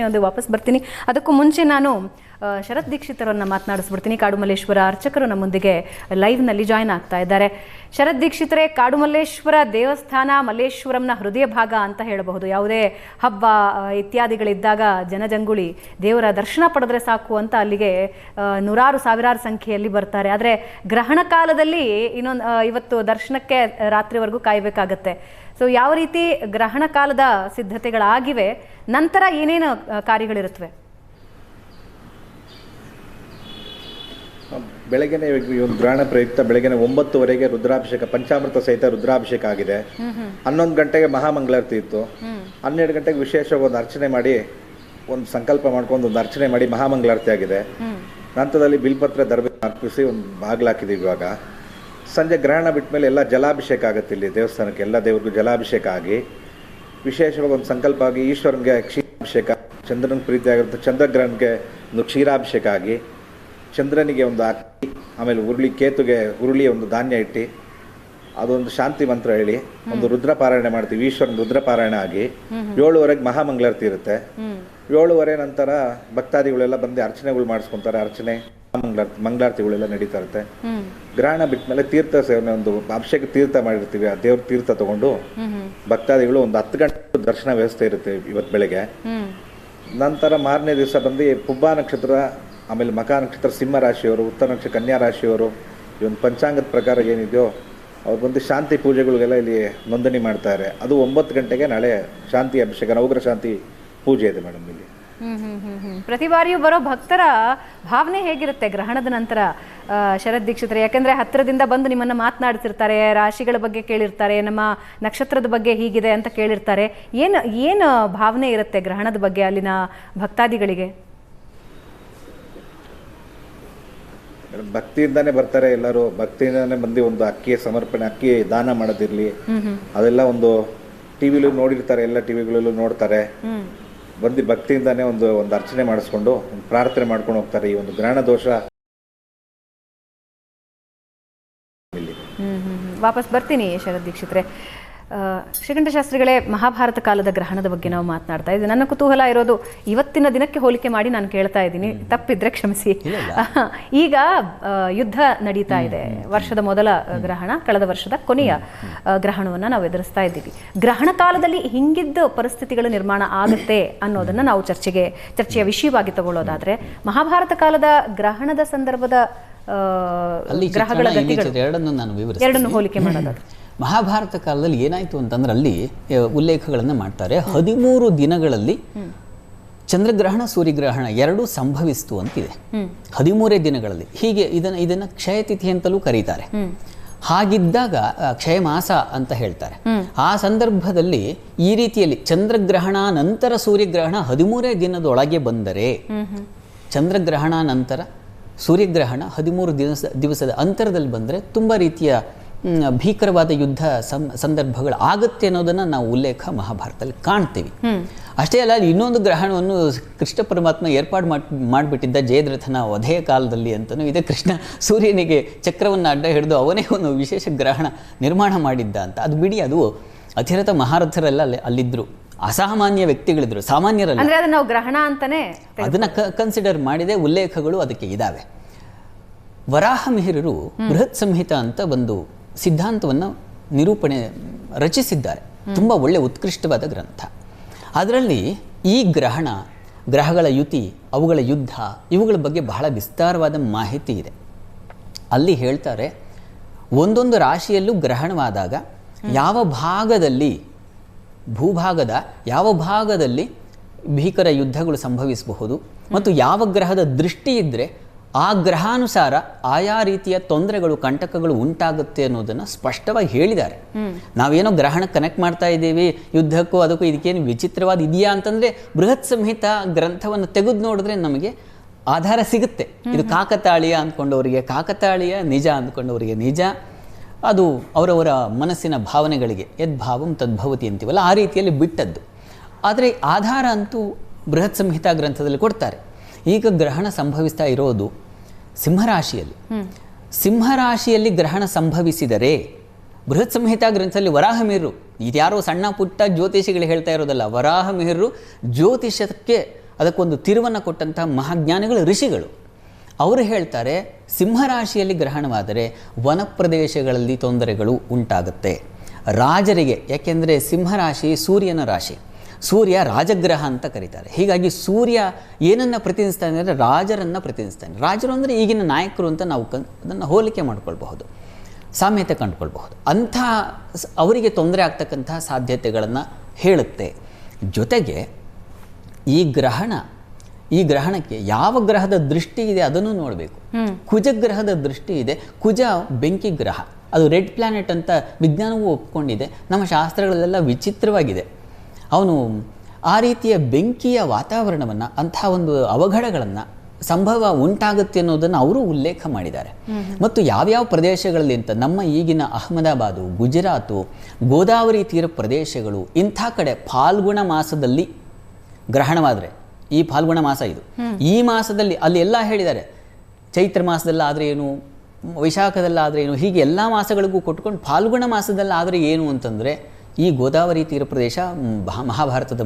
ಒಂದು ವಾಪಸ್ ಬರ್ತೀನಿ. ಅದಕ್ಕೂ ಮುಂಚೆ ನಾನು ಶರತ್ ದೀಕ್ಷಿತರನ್ನ ಮಾತನಾಡಿಸ್ಬಿಡ್ತೀನಿ. ಕಾಡುಮಲ್ಲೇಶ್ವರ ಅರ್ಚಕರು ನಮ್ಮೊಂದಿಗೆ ಲೈವ್ನಲ್ಲಿ ಜಾಯ್ನ್ ಆಗ್ತಾ ಇದ್ದಾರೆ. ಶರತ್ ದೀಕ್ಷಿತರೇ, ಕಾಡುಮಲ್ಲೇಶ್ವರ ದೇವಸ್ಥಾನ ಮಲ್ಲೇಶ್ವರಂನ ಹೃದಯ ಭಾಗ ಅಂತ ಹೇಳಬಹುದು. ಯಾವುದೇ ಹಬ್ಬ ಇತ್ಯಾದಿಗಳಿದ್ದಾಗ ಜನಜಂಗುಳಿ ದೇವರ ದರ್ಶನ ಪಡೆದ್ರೆ ಸಾಕು ಅಂತ ಅಲ್ಲಿಗೆ ನೂರಾರು ಸಾವಿರಾರು ಸಂಖ್ಯೆಯಲ್ಲಿ ಬರ್ತಾರೆ. ಆದರೆ ಗ್ರಹಣ ಕಾಲದಲ್ಲಿ ಇವತ್ತು ದರ್ಶನಕ್ಕೆ ರಾತ್ರಿವರೆಗೂ ಕಾಯಬೇಕಾಗತ್ತೆ. ಸೊ ಯಾವ ರೀತಿ ಗ್ರಹಣ ಕಾಲದ ಸಿದ್ಧತೆಗಳಾಗಿವೆ, ನಂತರ ಏನೇನು ಕಾರ್ಯಗಳಿರುತ್ತವೆ? ಬೆಳಗ್ಗೆನೆ ಒಂದು ಗ್ರಹಣ ಪ್ರಯುಕ್ತ ಬೆಳಗ್ಗೆನೆ 9:00 ರುದ್ರಾಭಿಷೇಕ, ಪಂಚಾಮೃತ ಸಹಿತ ರುದ್ರಾಭಿಷೇಕ ಆಗಿದೆ. 11 ಗಂಟೆಗೆ ಮಹಾಮಂಗಳಾರತಿ ಇತ್ತು. 12 ಗಂಟೆಗೆ ವಿಶೇಷವಾಗಿ ಒಂದು ಅರ್ಚನೆ ಮಾಡಿ, ಒಂದು ಸಂಕಲ್ಪ ಮಾಡ್ಕೊಂಡು ಒಂದು ಅರ್ಚನೆ ಮಾಡಿ ಮಹಾಮಂಗಳಾರತಿ ಆಗಿದೆ. ನಂತರದಲ್ಲಿ ಬಿಲ್ಪತ್ರ ದರ್ಬೆ ಅರ್ಪಿಸಿ ಒಂದು ಬಾಗಿಲಾಕಿದ್ದೀವಿ. ಇವಾಗ ಸಂಜೆ ಗ್ರಹಣ ಬಿಟ್ಟ ಮೇಲೆ ಎಲ್ಲ ಜಲಾಭಿಷೇಕ ಆಗುತ್ತೆ. ಇಲ್ಲಿ ದೇವಸ್ಥಾನಕ್ಕೆ ಎಲ್ಲ ದೇವರಿಗೂ ಜಲಾಭಿಷೇಕ ಆಗಿ ವಿಶೇಷವಾಗಿ ಒಂದು ಸಂಕಲ್ಪ ಆಗಿ ಈಶ್ವರನಿಗೆ ಕ್ಷೀರಾಭಿಷೇಕ, ಚಂದ್ರನ ಪ್ರೀತಿಯಾಗಿರುತ್ತೆ ಚಂದ್ರಗ್ರಹಣಕ್ಕೆ ಒಂದು ಕ್ಷೀರಾಭಿಷೇಕ ಆಗಿ, ಚಂದ್ರನಿಗೆ ಒಂದು ಅಕ್ಕಿ, ಆಮೇಲೆ ಕೇತುಗೆ ಉರುಳಿ ಒಂದು ಧಾನ್ಯ ಇಟ್ಟು ಅದೊಂದು ಶಾಂತಿ ಮಂತ್ರ ಹೇಳಿ ಒಂದು ರುದ್ರ ಪಾರಾಯಣ ಮಾಡ್ತೀವಿ. ಈಶ್ವರನ ರುದ್ರ ಪಾರಾಯಣ ಆಗಿ 7:00 ಮಹಾಮಂಗಳಾರತಿ ಇರುತ್ತೆ. 7:30 ನಂತರ ಭಕ್ತಾದಿಗಳೆಲ್ಲ ಬಂದು ಅರ್ಚನೆಗಳು ಮಾಡಿಸ್ಕೊಂತಾರೆ. ಅರ್ಚನೆ ಮಂಗಳಾರತಿಗಳೆಲ್ಲ ನಡೀತಾ ಇರುತ್ತೆ. ಗ್ರಹಣ ಬಿಟ್ಟ ಮೇಲೆ ತೀರ್ಥ ಸೇವನೆ, ಒಂದು ಅಭಿಷೇಕ ತೀರ್ಥ ಮಾಡಿರ್ತೀವಿ. ಆ ದೇವ್ರ ತೀರ್ಥ ತಗೊಂಡು ಭಕ್ತಾದಿಗಳು ಒಂದು 10 ಗಂಟೆ ದರ್ಶನ ವ್ಯವಸ್ಥೆ ಇರುತ್ತೆ ಇವತ್ತು ಬೆಳಗ್ಗೆ. ನಂತರ ಮಾರನೇ ದಿವಸ ಬಂದು ಪುಬ್ಬ ನಕ್ಷತ್ರ, ಆಮೇಲೆ ಮಕಾ ನಕ್ಷತ್ರ ಸಿಂಹ ರಾಶಿಯವರು, ಉತ್ತರ ನಕ್ಷತ್ರ ಕನ್ಯಾ ರಾಶಿಯವರು, ಈ ಒಂದು ಪಂಚಾಂಗದ ಪ್ರಕಾರ ಏನಿದೆಯೋ ಅವ್ರು ಬಂದು ಶಾಂತಿ ಪೂಜೆಗಳಿಗೆಲ್ಲ ಇಲ್ಲಿ ನೋಂದಣಿ ಮಾಡ್ತಾರೆ. ಅದು 9 ಗಂಟೆಗೆ ನಾಳೆ ಶಾಂತಿ ಅಭಿಷೇಕ, ನವಗ್ರಹ ಶಾಂತಿ ಪೂಜೆ ಇದೆ ಮೇಡಮ್ ಇಲ್ಲಿ. ಪ್ರತಿ ಬಾರಿಯೂ ಬರೋ ಭಕ್ತರ ಭಾವನೆ ಹೇಗಿರುತ್ತೆ ಗ್ರಹಣದ ನಂತರ ಶರತ್ ದೀಕ್ಷಿತರೆ? ಯಾಕಂದ್ರೆ ಹತ್ತಿರದಿಂದ ಬಂದು ನಿಮ್ಮನ್ನ ಮಾತನಾಡ್ತಿರ್ತಾರೆ, ರಾಶಿಗಳ ಬಗ್ಗೆ ಕೇಳಿರ್ತಾರೆ, ನಮ್ಮ ನಕ್ಷತ್ರದ ಬಗ್ಗೆ ಹೀಗಿದೆ ಅಂತ ಕೇಳಿರ್ತಾರೆ. ಏನು ಭಾವನೆ ಇರುತ್ತೆ ಗ್ರಹಣದ ಬಗ್ಗೆ ಅಲ್ಲಿನ ಭಕ್ತಾದಿಗಳಿಗೆ? ಭಕ್ತಿಯಿಂದಾನೇ ಬರ್ತಾರೆ ಎಲ್ಲರೂ. ಭಕ್ತಿಯಿಂದಾನೇ ಬಂದು ಒಂದು ಅಕ್ಕಿ ಸಮರ್ಪಣೆ, ಅಕ್ಕಿ ದಾನ ಮಾಡೋದಿರ್ಲಿ, ಅದೆಲ್ಲ ಒಂದು ಟಿವಿಲೂ ನೋಡಿರ್ತಾರೆ, ಎಲ್ಲ ಟಿವಿಗಳಲ್ಲೂ ನೋಡ್ತಾರೆ. ಬಂದು ಭಕ್ತಿಯಿಂದಾನೇ ಒಂದು ಅರ್ಚನೆ ಮಾಡಿಸ್ಕೊಂಡು ಒಂದು ಪ್ರಾರ್ಥನೆ ಮಾಡ್ಕೊಂಡು ಹೋಗ್ತಾರೆ. ಈ ಒಂದು ಗ್ರಹಣ ದೋಷ ವಾಪಸ್ ಬರ್ತೀನಿ ಶರತ್ ದೀಕ್ಷಿತ್ರೆ. ಶ್ರೀಕಂಠಶಾಸ್ತ್ರಿಗಳೇ, ಮಹಾಭಾರತ ಕಾಲದ ಗ್ರಹಣದ ಬಗ್ಗೆ ನಾವು ಮಾತನಾಡ್ತಾ ಇದ್ದೀವಿ. ನನ್ನ ಕುತೂಹಲ ಇರೋದು ಇವತ್ತಿನ ದಿನಕ್ಕೆ ಹೋಲಿಕೆ ಮಾಡಿ ನಾನು ಕೇಳ್ತಾ ಇದ್ದೀನಿ, ತಪ್ಪಿದ್ರೆ ಕ್ಷಮಿಸಿ. ಈಗ ಯುದ್ಧ ನಡೀತಾ ಇದೆ. ವರ್ಷದ ಮೊದಲ ಗ್ರಹಣ, ಕಳೆದ ವರ್ಷದ ಕೊನೆಯ ಗ್ರಹಣವನ್ನು ನಾವು ಎದುರಿಸ್ತಾ ಇದ್ದೀವಿ. ಗ್ರಹಣ ಕಾಲದಲ್ಲಿ ಹಿಂಗಿದ್ದ ಪರಿಸ್ಥಿತಿಗಳು ನಿರ್ಮಾಣ ಆಗುತ್ತೆ ಅನ್ನೋದನ್ನು ನಾವು ಚರ್ಚೆಯ ವಿಷಯವಾಗಿ ತಗೊಳ್ಳೋದಾದ್ರೆ, ಮಹಾಭಾರತ ಕಾಲದ ಗ್ರಹಣದ ಸಂದರ್ಭದ ಗ್ರಹಗಳ ಎರಡನ್ನು ಹೋಲಿಕೆ ಮಾಡೋದಾದ್ರೆ, ಮಹಾಭಾರತ ಕಾಲದಲ್ಲಿ ಏನಾಯಿತು ಅಂತಂದ್ರೆ ಅಲ್ಲಿ ಉಲ್ಲೇಖಗಳನ್ನು ಮಾಡ್ತಾರೆ. 13 ದಿನಗಳಲ್ಲಿ ಚಂದ್ರಗ್ರಹಣ ಸೂರ್ಯಗ್ರಹಣ ಎರಡೂ ಸಂಭವಿಸ್ತು ಅಂತಿದೆ. 13 ದಿನಗಳಲ್ಲಿ. ಹೀಗೆ ಇದನ್ನು ಕ್ಷಯತಿಥಿ ಅಂತಲೂ ಕರೀತಾರೆ. ಹಾಗಿದ್ದಾಗ ಕ್ಷಯ ಮಾಸ ಅಂತ ಹೇಳ್ತಾರೆ. ಆ ಸಂದರ್ಭದಲ್ಲಿ ಈ ರೀತಿಯಲ್ಲಿ ಚಂದ್ರಗ್ರಹಣ ನಂತರ ಸೂರ್ಯಗ್ರಹಣ 13 ದಿನದೊಳಗೆ ಬಂದರೆ, ಚಂದ್ರಗ್ರಹಣ ನಂತರ ಸೂರ್ಯಗ್ರಹಣ 13 ದಿವಸದ ಅಂತರದಲ್ಲಿ ಬಂದರೆ ತುಂಬ ರೀತಿಯ ಭೀಕರವಾದ ಯುದ್ಧ ಸಂದರ್ಭಗಳು ಆಗುತ್ತೆ ಅನ್ನೋದನ್ನು ನಾವು ಉಲ್ಲೇಖ ಮಹಾಭಾರತದಲ್ಲಿ ಕಾಣ್ತೀವಿ. ಅಷ್ಟೇ ಅಲ್ಲ, ಇನ್ನೊಂದು ಗ್ರಹಣವನ್ನು ಕೃಷ್ಣ ಪರಮಾತ್ಮ ಏರ್ಪಾಡು ಮಾಡಿಬಿಟ್ಟಿದ್ದ ಜಯದ್ರಥನ ವಧೆಯ ಕಾಲದಲ್ಲಿ ಅಂತಲೂ ಇದೆ. ಕೃಷ್ಣ ಸೂರ್ಯನಿಗೆ ಚಕ್ರವನ್ನು ಅಡ್ಡ ಹಿಡಿದು ಅವನೇ ಒಂದು ವಿಶೇಷ ಗ್ರಹಣ ನಿರ್ಮಾಣ ಮಾಡಿದ್ದ ಅಂತ. ಅದು ಬಿಡಿ, ಅದು ಅತಿರಥ ಮಹಾರಥರೆಲ್ಲ ಅಲ್ಲಿದ್ದರು, ಅಸಾಮಾನ್ಯ ವ್ಯಕ್ತಿಗಳಿದ್ರು, ಸಾಮಾನ್ಯರಲ್ಲ. ನಾವು ಗ್ರಹಣ ಅಂತಾನೆ ಅದನ್ನು ಕನ್ಸಿಡರ್ ಮಾಡಿದೆ. ಉಲ್ಲೇಖಗಳು ಅದಕ್ಕೆ ಇದ್ದಾವೆ. ವರಾಹ ಮಿಹಿರರು ಬೃಹತ್ ಸಂಹಿತ ಅಂತ ಒಂದು ಸಿದ್ಧಾಂತವನ್ನು ರಚಿಸಿದ್ದಾರೆ. ತುಂಬ ಒಳ್ಳೆ ಉತ್ಕೃಷ್ಟವಾದ ಗ್ರಂಥ. ಅದರಲ್ಲಿ ಈ ಗ್ರಹಗಳ ಯುತಿ, ಅವುಗಳ ಯುದ್ಧ, ಇವುಗಳ ಬಗ್ಗೆ ಬಹಳ ವಿಸ್ತಾರವಾದ ಮಾಹಿತಿ ಇದೆ. ಅಲ್ಲಿ ಹೇಳ್ತಾರೆ, ಒಂದೊಂದು ರಾಶಿಯಲ್ಲೂ ಗ್ರಹಣವಾದಾಗ ಯಾವ ಭಾಗದಲ್ಲಿ, ಭೂಭಾಗದ ಯಾವ ಭಾಗದಲ್ಲಿ ಭೀಕರ ಯುದ್ಧಗಳು ಸಂಭವಿಸಬಹುದು ಮತ್ತು ಯಾವ ಗ್ರಹದ ದೃಷ್ಟಿ ಇದ್ದರೆ ಆ ಗ್ರಹಾನುಸಾರ ಆಯಾ ರೀತಿಯ ತೊಂದರೆಗಳು, ಕಂಟಕಗಳು ಉಂಟಾಗುತ್ತೆ ಅನ್ನೋದನ್ನು ಸ್ಪಷ್ಟವಾಗಿ ಹೇಳಿದ್ದಾರೆ. ನಾವೇನೋ ಗ್ರಹಣ ಕನೆಕ್ಟ್ ಮಾಡ್ತಾ ಇದ್ದೀವಿ ಯುದ್ಧಕ್ಕೂ ಅದಕ್ಕೂ, ಇದಕ್ಕೇನು ವಿಚಿತ್ರವಾದ ಇದೆಯಾ ಅಂತಂದರೆ ಬೃಹತ್ ಸಂಹಿತ ಗ್ರಂಥವನ್ನು ತೆಗೆದು ನೋಡಿದ್ರೆ ನಮಗೆ ಆಧಾರ ಸಿಗುತ್ತೆ. ಇದು ಕಾಕತಾಳೀಯ ಅಂದ್ಕೊಂಡವರಿಗೆ ಕಾಕತಾಳೀಯ, ನಿಜ ಅಂದ್ಕೊಂಡವರಿಗೆ ನಿಜ. ಅದು ಅವರವರ ಮನಸ್ಸಿನ ಭಾವನೆಗಳಿಗೆ ಯದ್ಭಾವಂ ತದ್ಭವತಿ ಅಂತೀವಲ್ಲ, ಆ ರೀತಿಯಲ್ಲಿ ಬಿಟ್ಟದ್ದು. ಆದರೆ ಆಧಾರ ಅಂತೂ ಬೃಹತ್ ಸಂಹಿತಾ ಗ್ರಂಥದಲ್ಲಿ ಕೊಡ್ತಾರೆ. ಈಗ ಗ್ರಹಣ ಸಂಭವಿಸ್ತಾ ಇರೋದು ಸಿಂಹರಾಶಿಯಲ್ಲಿ. ಸಿಂಹರಾಶಿಯಲ್ಲಿ ಗ್ರಹಣ ಸಂಭವಿಸಿದರೆ ಬೃಹತ್ ಸಂಹಿತಾ ಗ್ರಂಥದಲ್ಲಿ ವರಾಹಮಿಹಿರರು, ಇದ್ಯಾರೋ ಸಣ್ಣ ಪುಟ್ಟ ಜ್ಯೋತಿಷಿಗಳು ಹೇಳ್ತಾ ಇರೋದಲ್ಲ, ವರಾಹಮಿಹಿರರು ಜ್ಯೋತಿಷಕ್ಕೆ ಅದಕ್ಕೊಂದು ತಿರುವನ್ನು ಕೊಟ್ಟಂತಹ ಮಹಾಜ್ಞಾನಿಗಳು, ಋಷಿಗಳು. ಅವರು ಹೇಳ್ತಾರೆ, ಸಿಂಹರಾಶಿಯಲ್ಲಿ ಗ್ರಹಣವಾದರೆ ವನ ಪ್ರದೇಶಗಳಲ್ಲಿ ತೊಂದರೆಗಳು ಉಂಟಾಗುತ್ತೆ. ರಾಜರಿಗೆ, ಯಾಕೆಂದರೆ ಸಿಂಹರಾಶಿ ಸೂರ್ಯನ ರಾಶಿ, ಸೂರ್ಯ ರಾಜಗ್ರಹ ಅಂತ ಕರೀತಾರೆ. ಹೀಗಾಗಿ ಸೂರ್ಯ ಏನನ್ನು ಪ್ರತಿನಿಧಿಸ್ತಾನೆ ಅಂದರೆ ರಾಜರನ್ನು ಪ್ರತಿನಿಧಿಸ್ತಾನೆ. ರಾಜರು ಅಂದರೆ ಈಗಿನ ನಾಯಕರು ಅಂತ ನಾವು ಅದನ್ನು ಹೋಲಿಕೆ ಮಾಡ್ಕೊಳ್ಬಹುದು, ಸಾಮ್ಯತೆ ಕಂಡುಕೊಳ್ಬಹುದು. ಅಂಥ ಅವರಿಗೆ ತೊಂದರೆ ಆಗ್ತಕ್ಕಂತಹ ಸಾಧ್ಯತೆಗಳನ್ನು ಹೇಳುತ್ತೆ. ಜೊತೆಗೆ ಈ ಗ್ರಹಣಕ್ಕೆ ಯಾವ ಗ್ರಹದ ದೃಷ್ಟಿ ಇದೆ ಅದನ್ನು ನೋಡಬೇಕು. ಕುಜಗ್ರಹದ ದೃಷ್ಟಿ ಇದೆ. ಕುಜ ಬೆಂಕಿ ಗ್ರಹ, ಅದು ರೆಡ್ ಪ್ಲಾನೆಟ್ ಅಂತ ವಿಜ್ಞಾನವೂ ಒಪ್ಕೊಂಡಿದೆ. ನಮ್ಮ ಶಾಸ್ತ್ರಗಳಲ್ಲೆಲ್ಲ ವಿಚಿತ್ರವಾಗಿದೆ. ಅವನು ಆ ರೀತಿಯ ಬೆಂಕಿಯ ವಾತಾವರಣವನ್ನು, ಅಂಥ ಒಂದು ಅವಘಡಗಳನ್ನು ಸಂಭವ ಉಂಟಾಗುತ್ತೆ ಅನ್ನೋದನ್ನು ಅವರು ಉಲ್ಲೇಖ ಮಾಡಿದ್ದಾರೆ. ಮತ್ತು ಯಾವ್ಯಾವ ಪ್ರದೇಶಗಳಲ್ಲಿ ಅಂತ, ನಮ್ಮ ಈಗಿನ ಅಹಮದಾಬಾದು, ಗುಜರಾತು, ಗೋದಾವರಿ ತೀರ ಪ್ರದೇಶಗಳು, ಇಂಥ ಕಡೆ ಫಾಲ್ಗುಣ ಮಾಸದಲ್ಲಿ ಗ್ರಹಣವಾದರೆ, ಈ ಫಾಲ್ಗುಣ ಮಾಸ ಇದು, ಈ ಮಾಸದಲ್ಲಿ ಅಲ್ಲಿ ಎಲ್ಲ ಹೇಳಿದ್ದಾರೆ. ಚೈತ್ರ ಮಾಸದಲ್ಲಾದರೆ ಏನು, ವೈಶಾಖದಲ್ಲಾದರೆ ಏನು, ಹೀಗೆ ಎಲ್ಲ ಮಾಸಗಳಿಗೂ ಕೊಟ್ಕೊಂಡು ಫಾಲ್ಗುಣ ಮಾಸದಲ್ಲಾದರೆ ಏನು ಅಂತಂದರೆ ಈ ಗೋದಾವರಿ ತೀರ ಪ್ರದೇಶ, ಮಹಾಭಾರತದ,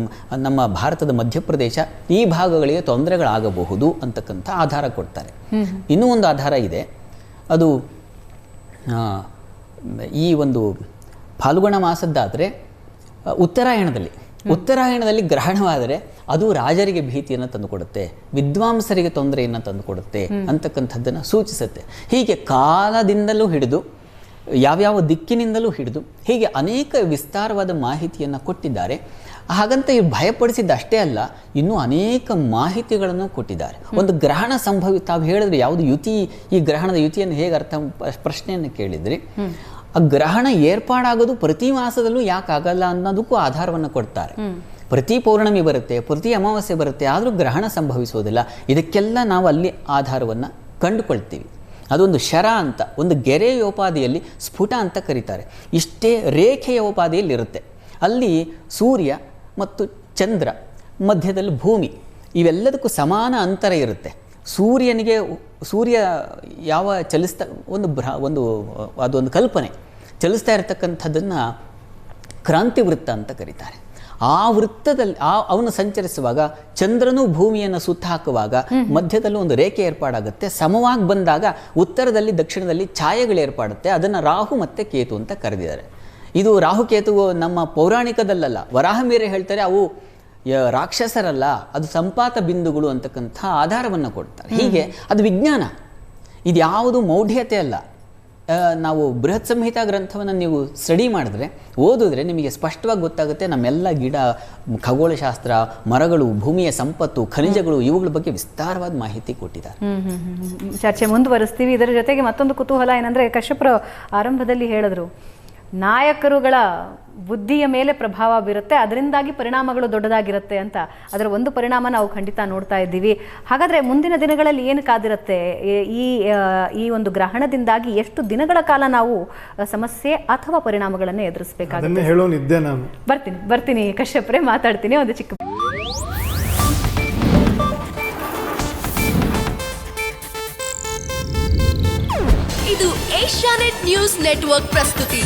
ನಮ್ಮ ಭಾರತದ ಮಧ್ಯಪ್ರದೇಶ, ಈ ಭಾಗಗಳಿಗೆ ತೊಂದರೆಗಳಾಗಬಹುದು ಅಂತಕ್ಕಂಥ ಆಧಾರ ಕೊಡ್ತಾರೆ. ಇನ್ನೂ ಒಂದು ಆಧಾರ ಇದೆ, ಅದು ಈ ಒಂದು ಫಾಲ್ಗುಣ ಮಾಸದ್ದಾದರೆ ಉತ್ತರಾಯಣದಲ್ಲಿ ಗ್ರಹಣವಾದರೆ ಅದು ರಾಜರಿಗೆ ಭೀತಿಯನ್ನು ತಂದುಕೊಡುತ್ತೆ, ವಿದ್ವಾಂಸರಿಗೆ ತೊಂದರೆಯನ್ನು ತಂದುಕೊಡುತ್ತೆ ಅಂತಕ್ಕಂಥದ್ದನ್ನು ಸೂಚಿಸುತ್ತೆ. ಹೀಗೆ ಕಾಲದಿಂದಲೂ ಹಿಡಿದು ಯಾವ್ಯಾವ ದಿಕ್ಕಿನಿಂದಲೂ ಹಿಡಿದು ಹೀಗೆ ಅನೇಕ ವಿಸ್ತಾರವಾದ ಮಾಹಿತಿಯನ್ನು ಕೊಟ್ಟಿದ್ದಾರೆ. ಹಾಗಂತ ಇವು ಭಯಪಡಿಸಿದ್ದಷ್ಟೇ ಅಲ್ಲ, ಇನ್ನೂ ಅನೇಕ ಮಾಹಿತಿಗಳನ್ನು ಕೊಟ್ಟಿದ್ದಾರೆ. ಒಂದು ಗ್ರಹಣ ತಾವು ಹೇಳಿದ್ರೆ ಯಾವುದು ಯುತಿ, ಈ ಗ್ರಹಣದ ಯುತಿಯನ್ನು ಹೇಗೆ ಪ್ರಶ್ನೆಯನ್ನು ಕೇಳಿದ್ರಿ. ಆ ಗ್ರಹಣ ಏರ್ಪಾಡಾಗೋದು ಪ್ರತಿ ಮಾಸದಲ್ಲೂ ಯಾಕೆ ಆಗಲ್ಲ ಅನ್ನೋದಕ್ಕೂ ಆಧಾರವನ್ನು ಕೊಡ್ತಾರೆ. ಪ್ರತಿ ಪೌರ್ಣಮಿ ಬರುತ್ತೆ, ಪ್ರತಿ ಅಮಾವಾಸ್ಯೆ ಬರುತ್ತೆ, ಆದರೂ ಗ್ರಹಣ ಸಂಭವಿಸೋದಿಲ್ಲ. ಇದಕ್ಕೆಲ್ಲ ನಾವು ಅಲ್ಲಿ ಆಧಾರವನ್ನು ಕಂಡುಕೊಳ್ತೀವಿ. ಅದೊಂದು ಶರ ಅಂತ, ಒಂದು ಗೆರೆಯೋಪಾದಿಯಲ್ಲಿ ಸ್ಫುಟ ಅಂತ ಕರೀತಾರೆ. ಇಷ್ಟೇ ರೇಖೆಯೋಪಾದಿಯಲ್ಲಿರುತ್ತೆ. ಅಲ್ಲಿ ಸೂರ್ಯ ಮತ್ತು ಚಂದ್ರ, ಮಧ್ಯದಲ್ಲಿ ಭೂಮಿ, ಇವೆಲ್ಲದಕ್ಕೂ ಸಮಾನ ಅಂತರ ಇರುತ್ತೆ. ಸೂರ್ಯ ಯಾವ ಚಲಿಸ್ತಾ ಅದೊಂದು ಕಲ್ಪನೆ ಚಲಿಸ್ತಾ ಇರತಕ್ಕಂಥದ್ದನ್ನು ಕ್ರಾಂತಿ ವೃತ್ತ ಅಂತ ಕರೀತಾರೆ. ಆ ವೃತ್ತದಲ್ಲಿ ಅವನು ಸಂಚರಿಸುವಾಗ ಚಂದ್ರನು ಭೂಮಿಯನ್ನು ಸುತ್ತ ಹಾಕುವಾಗ ಮಧ್ಯದಲ್ಲಿ ಒಂದು ರೇಖೆ ಏರ್ಪಾಡಾಗುತ್ತೆ. ಸಮವಾಗಿ ಬಂದಾಗ ಉತ್ತರದಲ್ಲಿ ದಕ್ಷಿಣದಲ್ಲಿ ಛಾಯೆಗಳು ಏರ್ಪಾಡುತ್ತೆ. ಅದನ್ನು ರಾಹು ಮತ್ತು ಕೇತು ಅಂತ ಕರೆದಿದ್ದಾರೆ. ಇದು ರಾಹುಕೇತು ನಮ್ಮ ಪೌರಾಣಿಕದಲ್ಲ, ವರಾಹಮಿಹಿರ ಹೇಳ್ತಾರೆ ಅವು ರಾಕ್ಷಸರಲ್ಲ, ಅದು ಸಂಪಾತ ಬಿಂದುಗಳು ಅಂತಕ್ಕಂಥ ಆಧಾರವನ್ನು ಕೊಡ್ತಾರೆ. ಹೀಗೆ ಅದು ವಿಜ್ಞಾನ, ಇದು ಯಾವುದು ಮೌಢ್ಯತೆ ಅಲ್ಲ. ನಾವು ಬೃಹತ್ ಸಂಹಿತಾ ಗ್ರಂಥವನ್ನು ನೀವು ಸ್ಟಡಿ ಮಾಡಿದ್ರೆ, ಓದಿದ್ರೆ ನಿಮಗೆ ಸ್ಪಷ್ಟವಾಗಿ ಗೊತ್ತಾಗುತ್ತೆ. ನಮ್ಮೆಲ್ಲ ಗಿಡ, ಖಗೋಳಶಾಸ್ತ್ರ, ಮರಗಳು, ಭೂಮಿಯ ಸಂಪತ್ತು, ಖನಿಜಗಳು, ಇವುಗಳ ಬಗ್ಗೆ ವಿಸ್ತಾರವಾದ ಮಾಹಿತಿ ಕೊಟ್ಟಿದ್ದಾರೆ. ಚರ್ಚೆ ಮುಂದುವರಿಸ್ತೀವಿ. ಇದರ ಜೊತೆಗೆ ಮತ್ತೊಂದು ಕುತೂಹಲ ಏನಂದರೆ, ಕಶ್ಯಪರು ಆರಂಭದಲ್ಲಿ ಹೇಳಿದ್ರು ನಾಯಕರುಗಳ ಬುದ್ಧಿಯ ಮೇಲೆ ಪ್ರಭಾವ ಬೀರುತ್ತೆ, ಅದರಿಂದಾಗಿ ಪರಿಣಾಮಗಳು ದೊಡ್ಡದಾಗಿರುತ್ತೆ ಅಂತ. ಅದರ ಒಂದು ಪರಿಣಾಮ ನಾವು ಖಂಡಿತ ನೋಡ್ತಾ ಇದ್ದೀವಿ. ಹಾಗಾದರೆ ಮುಂದಿನ ದಿನಗಳಲ್ಲಿ ಏನು ಕಾದಿರುತ್ತೆ? ಈ ಒಂದು ಗ್ರಹಣದಿಂದಾಗಿ ಎಷ್ಟು ದಿನಗಳ ಕಾಲ ನಾವು ಸಮಸ್ಯೆ ಅಥವಾ ಪರಿಣಾಮಗಳನ್ನು ಎದುರಿಸಬೇಕಾಗುತ್ತೆ? ಹೇಳೋನಿದ್ದೆ ನಾನು. ಬರ್ತೀನಿ ಕಶ್ಯಪ್ರೆ, ಮಾತಾಡ್ತೀನಿ. ಒಂದು ಚಿಕ್ಕ ಇದು ಏಷ್ಯಾನೆಟ್ ನ್ಯೂಸ್ ನೆಟ್ವರ್ಕ್ ಪ್ರಸ್ತುತಿ.